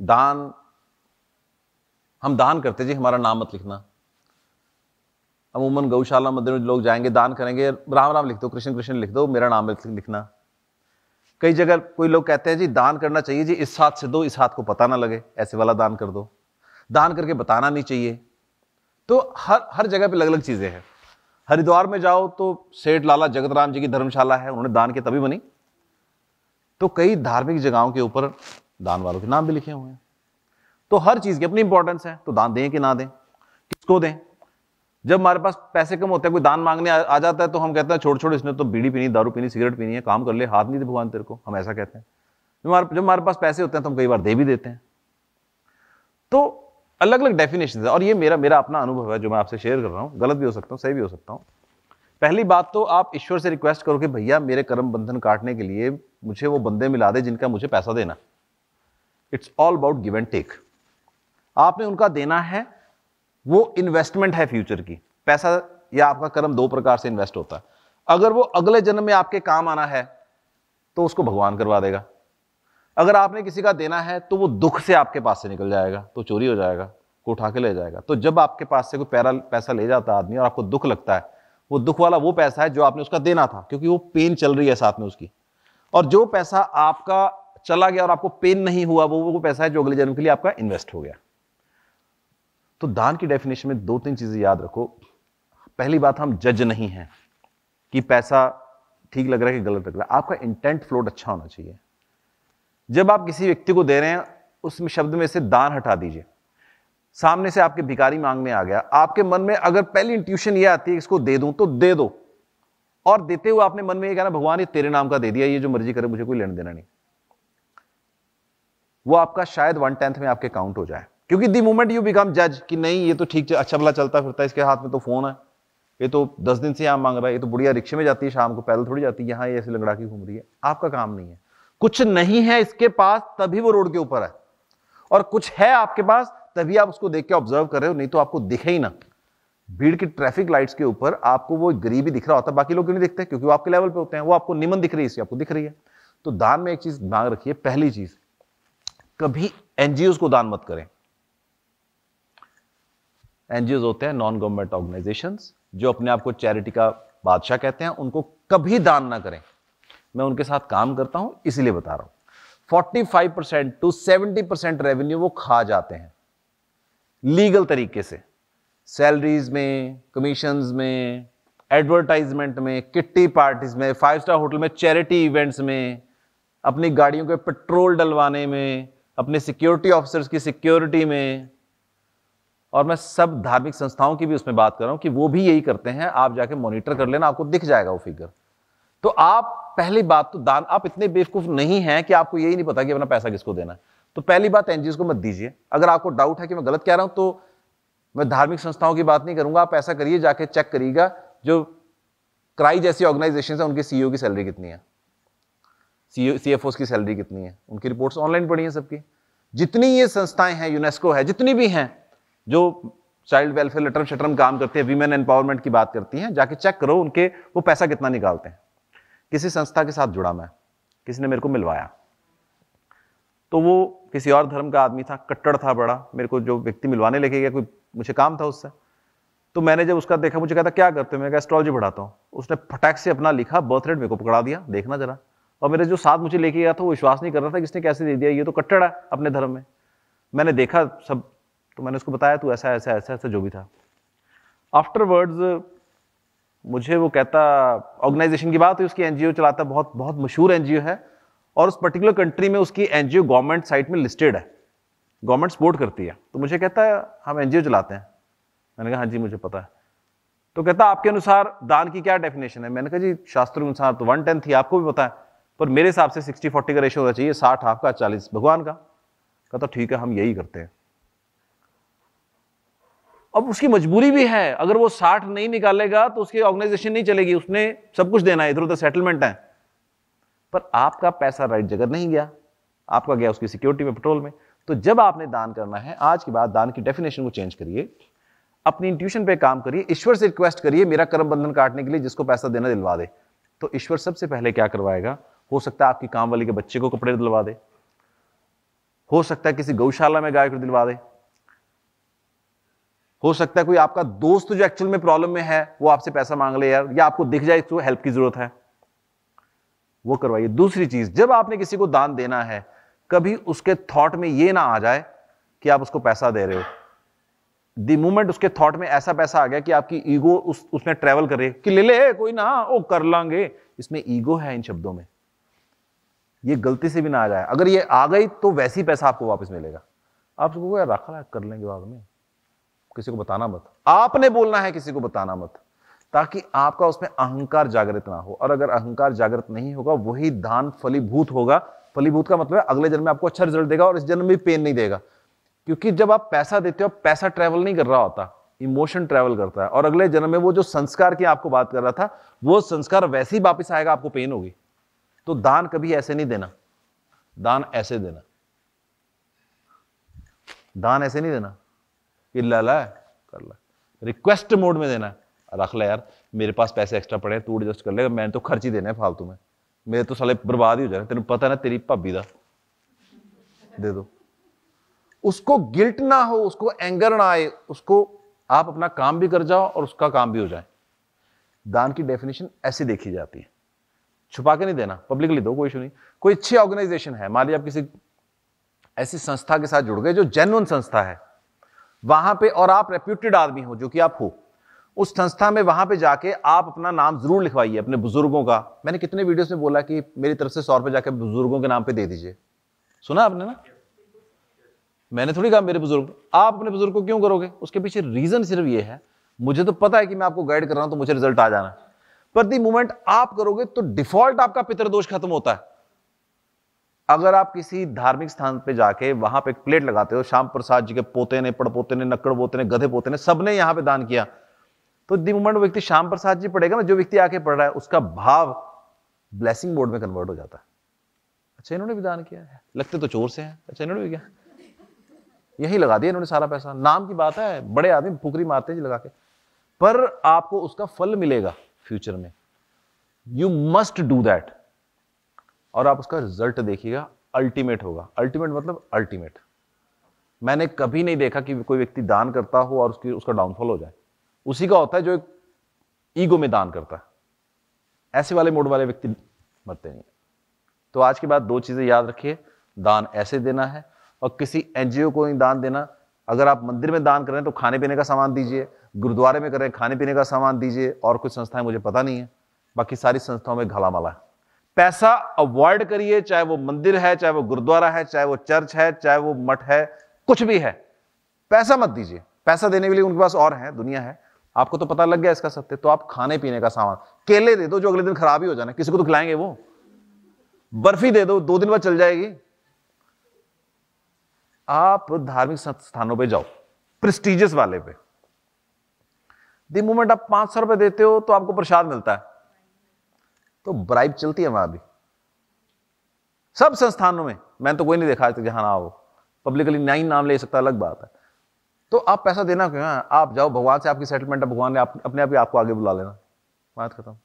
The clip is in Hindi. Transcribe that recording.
दान, हम दान करते जी, हमारा नाम मत लिखना। अमूमन गौशाला मंदिर में लोग जाएंगे, दान करेंगे, राम राम लिख दो, कृष्ण कृष्ण लिख दो, मेरा नाम लिखना। कई जगह कोई लोग कहते हैं जी दान करना चाहिए जी, इस हाथ से दो, इस हाथ को पता ना लगे, ऐसे वाला दान कर दो, दान करके बताना नहीं चाहिए। तो हर जगह पे अलग अलग चीजें हैं। हरिद्वार में जाओ तो सेठ लाला जगत राम जी की धर्मशाला है, उन्होंने दान किया तभी बनी। तो कई धार्मिक जगहों के ऊपर दान वालों के नाम भी लिखे हुए हैं। तो हर चीज की अपनी इंपॉर्टेंस है, तो दान दें कि ना दें, किसको दें। जब हमारे पास पैसे कम होते हैं, कोई दान मांगने आ जाता है तो हम कहते हैं छोड़ छोड़, इसने तो बीड़ी पीनी, दारू पीनी, सिगरेट पीनी है, काम कर ले, हाथ नहीं दे भगवान तेरे को, हम ऐसा कहते हैं। जब हमारे पास पैसे होते हैं तो हम कई बार दे भी देते हैं। तो अलग अलग डेफिनेशन है, और ये मेरा अपना अनुभव है जो मैं आपसे शेयर कर रहा हूं। गलत भी हो सकता हूं, सही भी हो सकता हूं। पहली बात तो आप ईश्वर से रिक्वेस्ट करो कि भैया मेरे कर्म बंधन काटने के लिए मुझे वो बंदे मिला दे जिनका मुझे पैसा देना। It's all about give and take. आपने उनका देना है, वो इन्वेस्टमेंट है फ्यूचर की। पैसा या आपका कर्म दो प्रकार से इन्वेस्ट होता है। अगर वो अगले जन्म में आपके काम आना है तो उसको भगवान करवा देगा। अगर आपने किसी का देना है तो वो दुख से आपके पास से निकल जाएगा, तो चोरी हो जाएगा, को उठा के ले जाएगा। तो जब आपके पास से कोई पैसा ले जाता है आदमी और आपको दुख लगता है, वो दुख वाला वो पैसा है जो आपने उसका देना था, क्योंकि वो पेन चल रही है साथ में उसकी। और जो पैसा आपका चला गया और आपको पेन नहीं हुआ, वो पैसा है जो अगले जन्म के लिए आपका इन्वेस्ट हो गया। तो दान की डेफिनेशन में दो तीन चीजें याद रखो। पहली बात, हम जज नहीं हैं कि पैसा ठीक लग रहा है कि गलत लग रहा है। आपका इंटेंट फ्लोट अच्छा होना चाहिए। जब आप किसी व्यक्ति को दे रहे हैं, उस शब्द में से दान हटा दीजिए। सामने से आपके भिखारी मांगने आ गया, आपके मन में अगर पहली इंट्यूशन ये आती है इसको दे दूं, तो दे दो। और देते हुए आपने मन में ये कहना, भगवान ये तेरे नाम का दे दिया, ये जो मर्जी करे, मुझे कोई लेना देना नहीं। वो आपका शायद 1/10 में आपके काउंट हो जाए। क्योंकि द मोमेंट यू बिकम जज कि नहीं ये तो ठीक अच्छा भला चलता फिरता है, इसके हाथ में तो फोन है, ये तो 10 दिन से यहां मांग रहा है, ये तो बुढ़िया रिक्शे में जाती है शाम को, पैदल थोड़ी जाती है, यहां ये ऐसे लंगड़ा के घूम रही है। आपका काम नहीं है। कुछ नहीं है इसके पास तभी वो रोड के ऊपर है, और कुछ है आपके पास तभी आप उसको देख के ऑब्जर्व कर रहे हो, नहीं तो आपको दिखे ही ना। भीड़ की ट्रैफिक लाइट्स के ऊपर आपको वो गरीबी दिख रहा होता है, बाकी लोग क्यों नहीं दिखते? क्योंकि वो आपके लेवल पे होते हैं। वो आपको निमन दिख रही है, इसलिए आपको दिख रही है। तो दान में एक चीज ध्यान रखिए, पहली चीज, कभी एनजीओ को दान मत करें। एनजीओ होते हैं नॉन गवर्नमेंट ऑर्गेनाइजेशंस, जो अपने आप को चैरिटी का बादशाह कहते हैं, उनको कभी दान ना करें। मैं उनके साथ काम करता हूं इसीलिए बता रहा हूं। 45% to 70% रेवेन्यू वो खा जाते हैं लीगल तरीके से, सैलरीज में, कमीशंस में, एडवर्टाइजमेंट में, किट्टी पार्टीज में, 5 स्टार होटल में, चैरिटी इवेंट्स में, अपनी गाड़ियों के पेट्रोल डलवाने में, अपने सिक्योरिटी ऑफिसर्स की सिक्योरिटी में। और मैं सब धार्मिक संस्थाओं की भी उसमें बात कर रहा हूं कि वो भी यही करते हैं। आप जाके मॉनिटर कर लेना, आपको दिख जाएगा वो फिगर। तो आप पहली बात तो दान, आप इतने बेवकूफ नहीं हैं कि आपको यही नहीं पता कि अपना पैसा किसको देना है। तो पहली बात, एनजीओ को मत दीजिए। अगर आपको डाउट है कि मैं गलत कह रहा हूं तो मैं धार्मिक संस्थाओं की बात नहीं करूंगा। आप ऐसा करिए, जाके चेक करिएगा, जो क्राई जैसी ऑर्गेनाइजेशन है उनके सीईओ की सैलरी कितनी है, सीएफओ की सैलरी कितनी है, उनकी रिपोर्ट्स ऑनलाइन पड़ी हैं सबकी। जितनी ये संस्थाएं हैं, यूनेस्को है, जितनी भी हैं जो चाइल्ड वेलफेयर लटरम शटरम काम करते हैं, वीमेन एम्पावरमेंट की बात करती हैं, जाके चेक करो उनके वो पैसा कितना निकालते हैं। किसी संस्था के साथ जुड़ा मैं, किसी ने मेरे को मिलवाया, तो वो किसी और धर्म का आदमी था, कट्टर था बड़ा। मेरे को जो व्यक्ति मिलवाने लेके गया, कोई मुझे काम था उससे, तो मैंने जब उसका देखा, मुझे कहता क्या करते हो? मैं कहा एस्ट्रोलॉजी पढ़ाता हूँ। उसने फटाक से अपना लिखा बर्थ रेट मेरे को पकड़ा दिया, देखना जरा। और मेरे जो साथ मुझे लेके गया था वो विश्वास नहीं कर रहा था कि इसने कैसे दे दिया, ये तो कट्टर है अपने धर्म में। मैंने देखा सब, तो मैंने उसको बताया तू ऐसा ऐसा ऐसा ऐसा जो भी था। आफ्टरवर्ड्स मुझे वो कहता, ऑर्गेनाइजेशन की बात हुई, उसकी एनजीओ चलाता, बहुत बहुत मशहूर एनजीओ है, और उस पर्टिकुलर कंट्री में उसकी एनजीओ गवर्नमेंट साइट में लिस्टेड है, गवर्नमेंट सपोर्ट करती है। तो मुझे कहता है हम एनजीओ चलाते हैं। मैंने कहा हाँ जी मुझे पता है। तो कहता आपके अनुसार दान की क्या डेफिनेशन है? मैंने कहा जी शास्त्रों के अनुसार तो 1/10 थी, आपको भी पता है, पर मेरे हिसाब से 60-40 का रेशियो होना चाहिए, 60 आपका 40 भगवान का। कहता ठीक है हम यही करते हैं। अब उसकी मजबूरी भी है, अगर वो 60 नहीं निकालेगा तो उसकी ऑर्गेनाइजेशन नहीं चलेगी, उसने सब कुछ देना है, इधर उधर सेटलमेंट है। पर आपका पैसा राइट जगह नहीं गया, आपका गया उसकी सिक्योरिटी में, पेट्रोल में। तो जब आपने दान करना है, आज के बाद दान की डेफिनेशन को चेंज करिए, अपनी इंट्यूशन पे काम करिए, ईश्वर से रिक्वेस्ट करिए मेरा कर्म बंधन काटने के लिए जिसको पैसा देना दिलवा दे। तो ईश्वर सबसे पहले क्या करवाएगा? हो सकता है आपकी काम वाली के बच्चे को कपड़े दिलवा दे, हो सकता है किसी गौशाला में गाय को दिलवा दे, हो सकता है कोई आपका दोस्त जो एक्चुअल में प्रॉब्लम में है वो आपसे पैसा मांग ले यार, या आपको दिख जाए इसको हेल्प की जरूरत है, वो करवाइए। दूसरी चीज, जब आपने किसी को दान देना है, कभी उसके थॉट में ये ना आ जाए कि आप उसको पैसा दे रहे हो। द मोमेंट उसके थॉट में ऐसा पैसा आ गया कि आपकी ईगो उसमें ट्रेवल करे कि ले ले कोई ना, ओ कर लांगे, इसमें ईगो है इन शब्दों में, ये गलती से भी ना आ जाए। अगर ये आ गई तो वैसे ही पैसा आपको वापस मिलेगा। आप उसको यार रखा है, कर लेंगे बाद में, किसी को बताना मत। आपने बोलना है, किसी को बताना मत, ताकि आपका उसमें अहंकार जागृत ना हो। और अगर अहंकार जागृत नहीं होगा, वही दान फलीभूत होगा। फलीभूत का मतलब है अगले जन्म में आपको अच्छा रिजल्ट देगा और इस जन्म में पेन नहीं देगा। क्योंकि जब आप पैसा देते हो, पैसा ट्रैवल नहीं कर रहा होता, इमोशन ट्रैवल करता है। और अगले जन्म में वो जो संस्कार की आपको बात कर रहा था, वो संस्कार वैसे ही वापस आएगा, आपको पेन होगी। तो दान कभी ऐसे नहीं देना, दान ऐसे देना। दान ऐसे नहीं देना कि ला कर ला, रिक्वेस्ट मोड में देना, रख ले यार, मेरे पास पैसे एक्स्ट्रा पड़े हैं, तू एडजस्ट कर ले, मैंने तो खर्च ही देने हैं फालतू में, मेरे तो साले बर्बाद ही हो जाए, तेरे पता ना तेरी भाभी दा, दे दो। उसको गिल्ट ना हो, उसको एंगर ना आए, उसको आप अपना काम भी कर जाओ और उसका काम भी हो जाए। दान की डेफिनेशन ऐसी देखी जाती है, छुपा के नहीं देना, पब्लिकली दो, कोई इशू नहीं। कोई अच्छी ऑर्गेनाइजेशन है, मान लीजिए आप किसी ऐसी संस्था के साथ जुड़ गए जो जेन्युइन संस्था है वहां पे, और आप रेप्यूटेड आदमी हो, जो कि आप हो, उस संस्था में वहां पे जाके आप अपना नाम जरूर लिखवाइए अपने बुजुर्गों का। मैंने कितने वीडियोस में बोला कि मेरी तरफ से 100 रुपए जाके बुजुर्गों के नाम पे दे दीजिए, सुना आपने ना? मैंने थोड़ी कहा मेरे बुजुर्ग, आप अपने बुजुर्ग को क्यों करोगे? उसके पीछे रीजन सिर्फ ये है, मुझे तो पता है कि मैं आपको गाइड कर रहा हूं तो मुझे रिजल्ट आ जाना, पर दी मोमेंट आप करोगे तो डिफॉल्ट आपका पितृदोष खत्म होता है। अगर आप किसी धार्मिक स्थान पे जाके वहां पे एक प्लेट लगाते हो, श्याम प्रसाद जी के पोते ने, पड़पोते ने, नक्कड़ पोते ने, गधे पोते ने, सबने यहां पे दान किया, तो दी मोमेंट वो व्यक्ति श्याम प्रसाद जी पढ़ेगा ना, जो व्यक्ति आके पढ़ रहा है, उसका भाव ब्लेसिंग मोड में कन्वर्ट हो जाता है। अच्छा इन्होंने भी दान किया है, लगते तो चोर से हैं, अच्छा इन्होंने भी किया, यही लगा दिया इन्होंने सारा पैसा। नाम की बात है, बड़े आदमी फुकरी मारते हैं जी लगा के, पर आपको उसका फल मिलेगा फ्यूचर में। यू मस्ट डू दैट, और आप उसका रिजल्ट देखिएगा, अल्टीमेट होगा। अल्टीमेट मतलब अल्टीमेट। मैंने कभी नहीं देखा कि कोई व्यक्ति दान करता हो और उसका डाउनफॉल हो जाए। उसी का होता है जो एक ईगो में दान करता है, ऐसे वाले मोड वाले व्यक्ति मरते नहीं। तो आज के बाद 2 चीजें याद रखिए, दान ऐसे देना है और किसी एनजीओ को नहीं दान देना। अगर आप मंदिर में दान कर रहे हैं तो खाने पीने का सामान दीजिए, गुरुद्वारे में कर रहे हैं खाने पीने का सामान दीजिए, और कुछ संस्थाएं मुझे पता नहीं है, बाकी सारी संस्थाओं में घाला माला है। पैसा अवॉइड करिए, चाहे वो मंदिर है, चाहे वो गुरुद्वारा है, चाहे वो चर्च है, चाहे वो मठ है, कुछ भी है, पैसा मत दीजिए। पैसा देने के लिए उनके पास और है, दुनिया है, आपको तो पता लग गया इसका सत्य। तो आप खाने पीने का सामान, केले दे दो जो अगले दिन खराब ही हो जाना, किसी को तो खिलाएंगे वो, बर्फी दे दो 2 दिन बाद चल जाएगी। आप धार्मिक संस्थानों पे जाओ, प्रेस्टिजियस वाले पे, द मोमेंट आप 500 रुपए देते हो तो आपको प्रसाद मिलता है, तो ब्राइब चलती है वहां भी सब संस्थानों में। मैंने तो कोई नहीं देखा जहां ना हो, पब्लिकली नहीं नाम ले सकता, अलग बात है। तो आप पैसा देना क्यों है? आप जाओ, भगवान से आपकी सेटलमेंट है, भगवान ने अपने आप ही आपको आगे बुला लेना, बात खत्म।